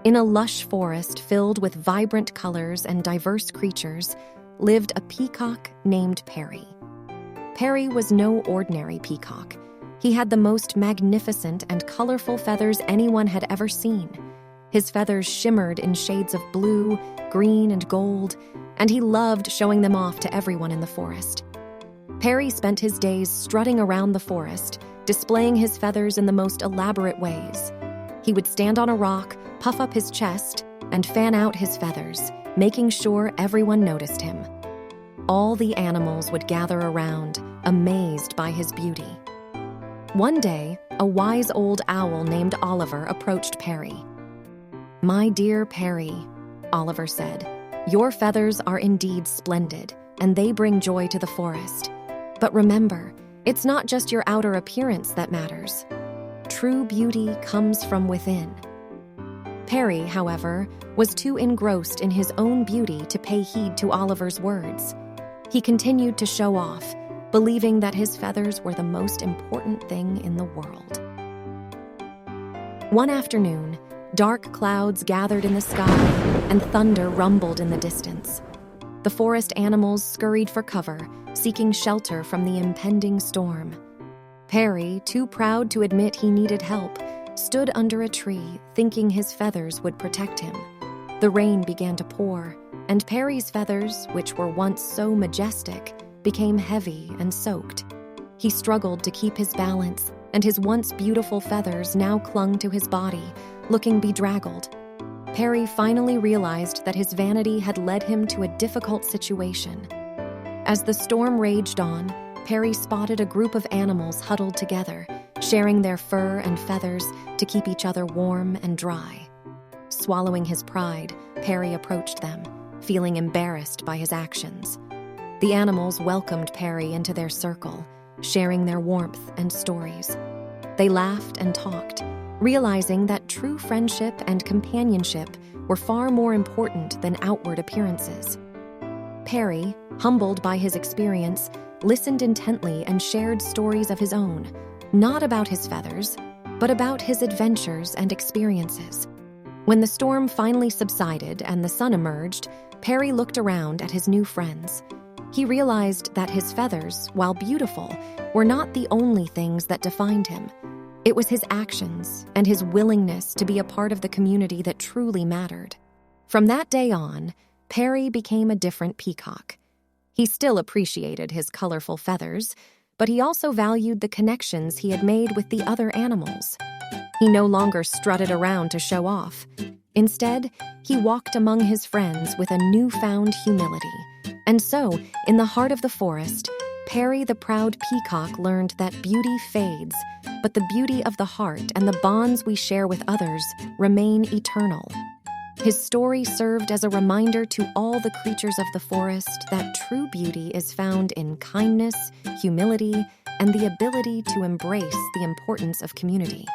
In a lush forest filled with vibrant colors and diverse creatures lived a peacock named Perry. Perry was no ordinary peacock. He had the most magnificent and colorful feathers anyone had ever seen. His feathers shimmered in shades of blue, green, and gold, and he loved showing them off to everyone in the forest. Perry spent his days strutting around the forest, displaying his feathers in the most elaborate ways. He would stand on a rock, puff up his chest, and fan out his feathers, making sure everyone noticed him. All the animals would gather around, amazed by his beauty. One day, a wise old owl named Oliver approached Perry. "My dear Perry," Oliver said, "your feathers are indeed splendid, and they bring joy to the forest. But remember, it's not just your outer appearance that matters. True beauty comes from within." Perry, however, was too engrossed in his own beauty to pay heed to Oliver's words. He continued to show off, believing that his feathers were the most important thing in the world. One afternoon, dark clouds gathered in the sky and thunder rumbled in the distance. The forest animals scurried for cover, seeking shelter from the impending storm. Perry, too proud to admit he needed help, stood under a tree, thinking his feathers would protect him. The rain began to pour, and Perry's feathers, which were once so majestic, became heavy and soaked. He struggled to keep his balance, and his once beautiful feathers now clung to his body, looking bedraggled. Perry finally realized that his vanity had led him to a difficult situation. As the storm raged on, Perry spotted a group of animals huddled together, sharing their fur and feathers to keep each other warm and dry. Swallowing his pride, Perry approached them, feeling embarrassed by his actions. The animals welcomed Perry into their circle, sharing their warmth and stories. They laughed and talked, realizing that true friendship and companionship were far more important than outward appearances. Perry, humbled by his experience, listened intently and shared stories of his own, not about his feathers, but about his adventures and experiences. When the storm finally subsided and the sun emerged, Perry looked around at his new friends. He realized that his feathers, while beautiful, were not the only things that defined him. It was his actions and his willingness to be a part of the community that truly mattered. From that day on, Perry became a different peacock. He still appreciated his colorful feathers, but he also valued the connections he had made with the other animals. He no longer strutted around to show off. Instead, he walked among his friends with a newfound humility. And so, in the heart of the forest, Perry the proud peacock learned that beauty fades, but the beauty of the heart and the bonds we share with others remain eternal. His story served as a reminder to all the creatures of the forest that true beauty is found in kindness, humility, and the ability to embrace the importance of community.